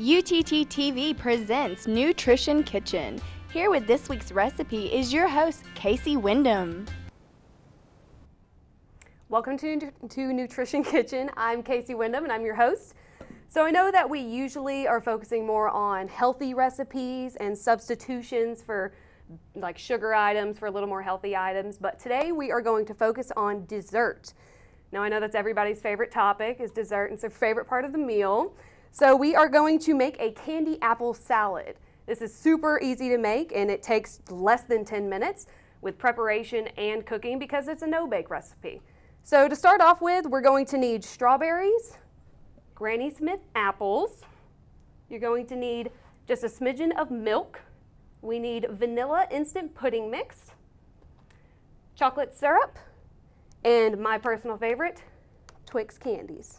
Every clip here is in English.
UTT TV presents Nutrition Kitchen. Here with this week's recipe is your host, Kacie Windham. Welcome to Nutrition Kitchen. I'm Kacie Windham and I'm your host. So I know that we usually are focusing more on healthy recipes and substitutions for like sugar items for a little more healthy items, but today we are going to focus on dessert. Now I know that's everybody's favorite topic is dessert, and it's their favorite part of the meal. So we are going to make a candy apple salad. This is super easy to make and it takes less than 10 minutes with preparation and cooking because it's a no-bake recipe. So to start off with, we're going to need strawberries, Granny Smith apples. You're going to need just a smidgen of milk. We need vanilla instant pudding mix, chocolate syrup, and my personal favorite, Twix candies.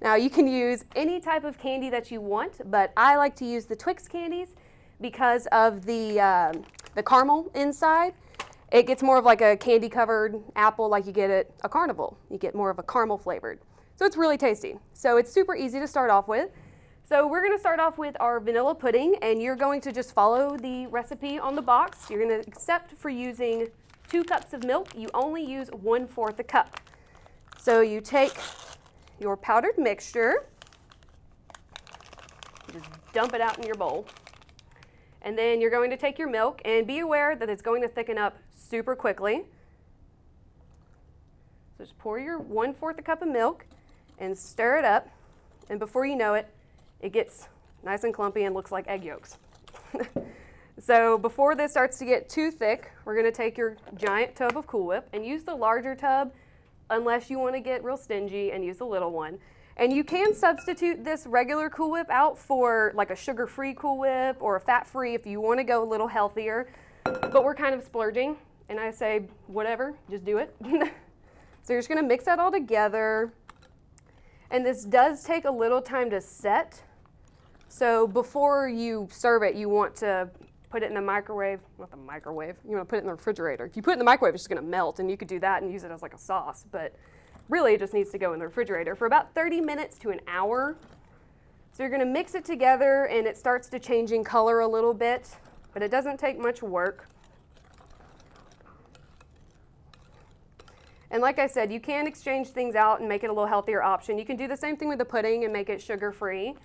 Now you can use any type of candy that you want, but I like to use the Twix candies because of the caramel inside. It gets more of like a candy covered apple like you get at a carnival. You get more of a caramel flavored. So it's really tasty. So it's super easy to start off with. So we're gonna start off with our vanilla pudding, and you're going to just follow the recipe on the box. You're gonna accept for using 2 cups of milk, you only use 1/4 a cup. So you take your powdered mixture, just dump it out in your bowl. And then you're going to take your milk, and be aware that it's going to thicken up super quickly. So just pour your 1/4 a cup of milk and stir it up, and before you know it, it gets nice and clumpy and looks like egg yolks. So before this starts to get too thick, we're going to take your giant tub of Cool Whip and use the larger tub unless you want to get real stingy and use the little one. And you can substitute this regular Cool Whip out for like a sugar-free Cool Whip or a fat-free if you want to go a little healthier. But we're kind of splurging, and I say whatever, just do it. So you're just going to mix that all together. And this does take a little time to set. So before you serve it, you want to put it in the microwave, not the microwave, you want to put it in the refrigerator. If you put it in the microwave, it's just going to melt, and you could do that and use it as like a sauce, but really it just needs to go in the refrigerator for about 30 minutes to an hour. So you're going to mix it together, and it starts to change in color a little bit, but it doesn't take much work. And like I said, you can exchange things out and make it a little healthier option. You can do the same thing with the pudding and make it sugar-free,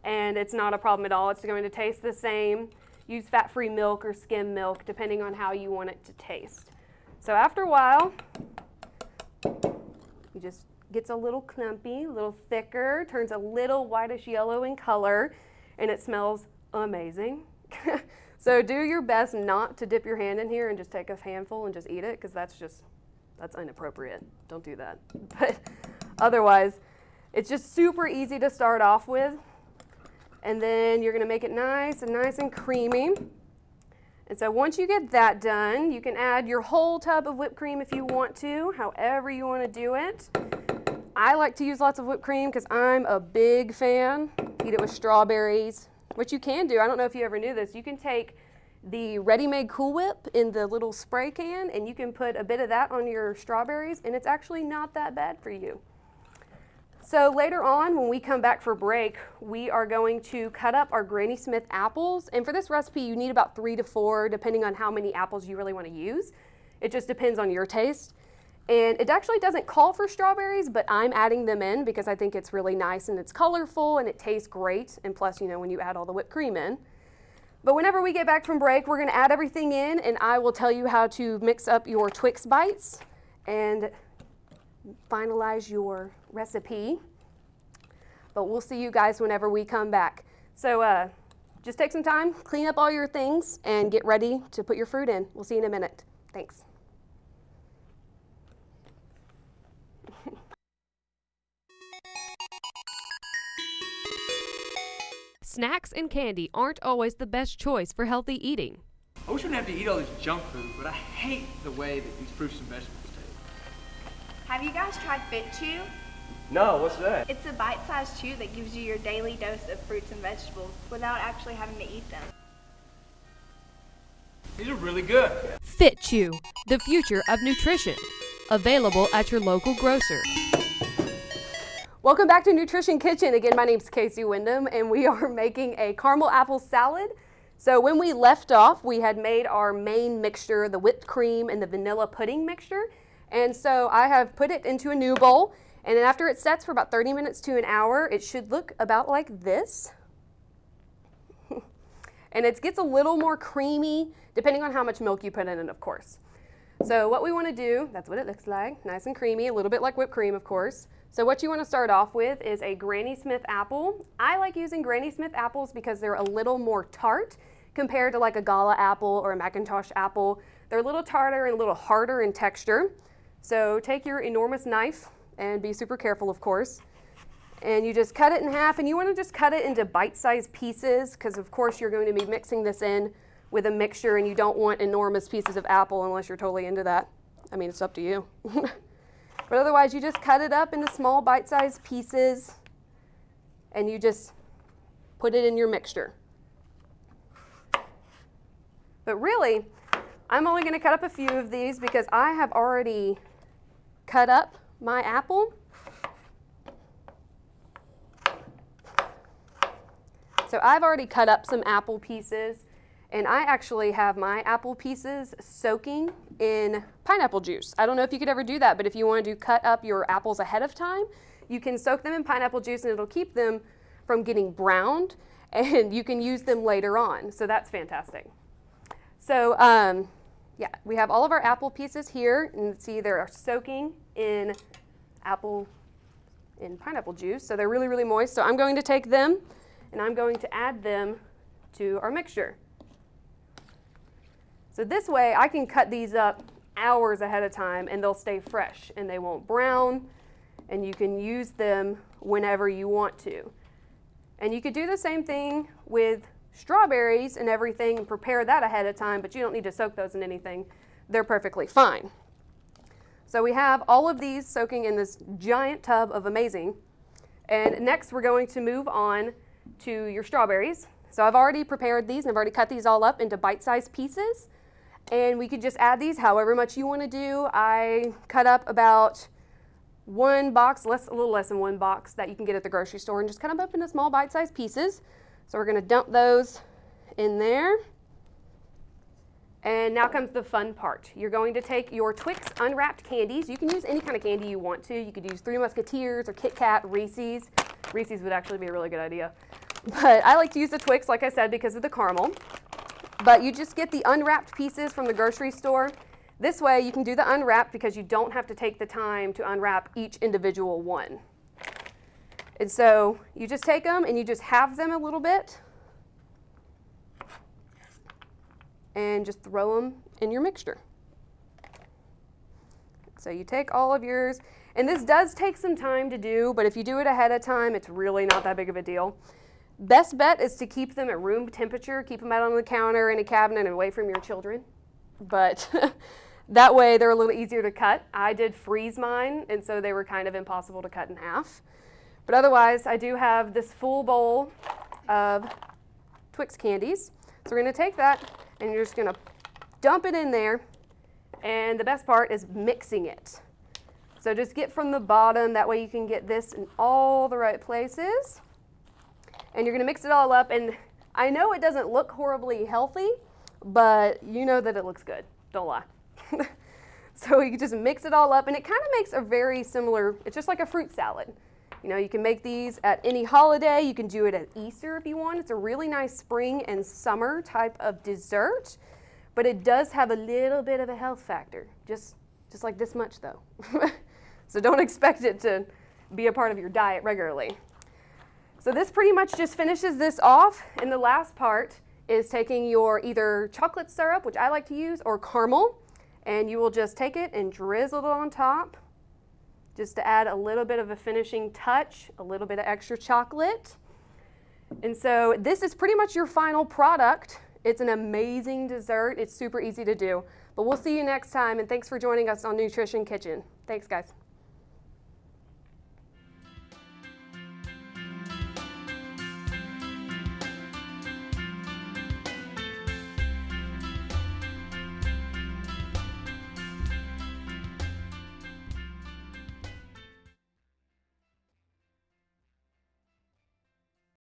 and it's not a problem at all. It's going to taste the same. Use fat-free milk or skim milk, depending on how you want it to taste. So after a while, it just gets a little clumpy, a little thicker, turns a little whitish yellow in color, and it smells amazing. So do your best not to dip your hand in here and just take a handful and just eat it, because that's inappropriate. Don't do that. But otherwise, it's just super easy to start off with. And then you're going to make it nice and creamy. And so once you get that done, you can add your whole tub of whipped cream if you want to, however you want to do it. I like to use lots of whipped cream because I'm a big fan. Eat it with strawberries. What you can do, I don't know if you ever knew this, you can take the ready-made Cool Whip in the little spray can, and you can put a bit of that on your strawberries, and it's actually not that bad for you. So later on, when we come back for break, we are going to cut up our Granny Smith apples. And for this recipe, you need about 3 to 4, depending on how many apples you really want to use. It just depends on your taste. And it actually doesn't call for strawberries, but I'm adding them in because I think it's really nice and it's colorful and it tastes great. And plus, you know, when you add all the whipped cream in. But whenever we get back from break, we're going to add everything in, and I will tell you how to mix up your Twix bites and finalize your recipe. But we'll see you guys whenever we come back. So just take some time, clean up all your things, and get ready to put your fruit in. We'll see you in a minute. Thanks. Snacks and candy aren't always the best choice for healthy eating. I wish I didn't have to eat all this junk food, but I hate the way that these fruits and vegetables taste. Have you guys tried Fit Chew? No, what's that? It's a bite-sized chew that gives you your daily dose of fruits and vegetables without actually having to eat them. These are really good. Fit Chew, the future of nutrition. Available at your local grocer. Welcome back to Nutrition Kitchen. Again, my name's Kacie Windham, and we are making a caramel apple salad. So when we left off, we had made our main mixture, the whipped cream and the vanilla pudding mixture. And so I have put it into a new bowl, and then after it sets for about 30 minutes to an hour, it should look about like this. And it gets a little more creamy, depending on how much milk you put in it, of course. So what we want to do, that's what it looks like, nice and creamy, a little bit like whipped cream, of course. So what you want to start off with is a Granny Smith apple. I like using Granny Smith apples because they're a little more tart compared to like a Gala apple or a Macintosh apple. They're a little tarter and a little harder in texture. So take your enormous knife and be super careful, of course. And you just cut it in half, and you want to just cut it into bite-sized pieces because of course you're going to be mixing this in with a mixture, and you don't want enormous pieces of apple unless you're totally into that. I mean, it's up to you. But otherwise, you just cut it up into small bite-sized pieces, and you just put it in your mixture. But really, I'm only going to cut up a few of these because I have already cut up my apple. So I've already cut up some apple pieces, and I actually have my apple pieces soaking in pineapple juice. I don't know if you could ever do that, but if you wanted to cut up your apples ahead of time, you can soak them in pineapple juice and it'll keep them from getting browned, and you can use them later on. So that's fantastic. So yeah, we have all of our apple pieces here, and see they're soaking in pineapple juice. So they're really, really moist. So I'm going to take them and I'm going to add them to our mixture. So this way I can cut these up hours ahead of time and they'll stay fresh and they won't brown, and you can use them whenever you want to. And you could do the same thing with strawberries and everything and prepare that ahead of time, but you don't need to soak those in anything. They're perfectly fine. So we have all of these soaking in this giant tub of amazing. And next we're going to move on to your strawberries. So I've already prepared these and I've already cut these all up into bite-sized pieces. And we could just add these however much you want to do. I cut up about one box, a little less than one box that you can get at the grocery store, and just cut them up into small bite-sized pieces. So we're going to dump those in there. And now comes the fun part. You're going to take your Twix unwrapped candies. You can use any kind of candy you want to. You could use Three Musketeers or Kit Kat, Reese's. Reese's would actually be a really good idea. But I like to use the Twix, like I said, because of the caramel. But you just get the unwrapped pieces from the grocery store. This way you can do the unwrapped because you don't have to take the time to unwrap each individual one. And so you just take them and you just halve them a little bit and just throw them in your mixture. So you take all of yours, and this does take some time to do, but if you do it ahead of time, it's really not that big of a deal. Best bet is to keep them at room temperature, keep them out on the counter, in a cabinet, and away from your children. But that way they're a little easier to cut. I did freeze mine, and so they were kind of impossible to cut in half. But otherwise, I do have this full bowl of Twix candies. So we're going to take that, and you're just going to dump it in there. And the best part is mixing it. So just get from the bottom, that way you can get this in all the right places. And you're going to mix it all up, and I know it doesn't look horribly healthy, but you know that it looks good. Don't lie. So you just mix it all up, and it kind of makes a very similar, it's just like a fruit salad. You know, you can make these at any holiday. You can do it at Easter if you want. It's a really nice spring and summer type of dessert, but it does have a little bit of a health factor, just like this much though. So don't expect it to be a part of your diet regularly. So this pretty much just finishes this off, and the last part is taking your either chocolate syrup, which I like to use, or caramel, and you will just take it and drizzle it on top just to add a little bit of a finishing touch, a little bit of extra chocolate. And so this is pretty much your final product. It's an amazing dessert. It's super easy to do. But we'll see you next time, and thanks for joining us on Nutrition Kitchen. Thanks, guys.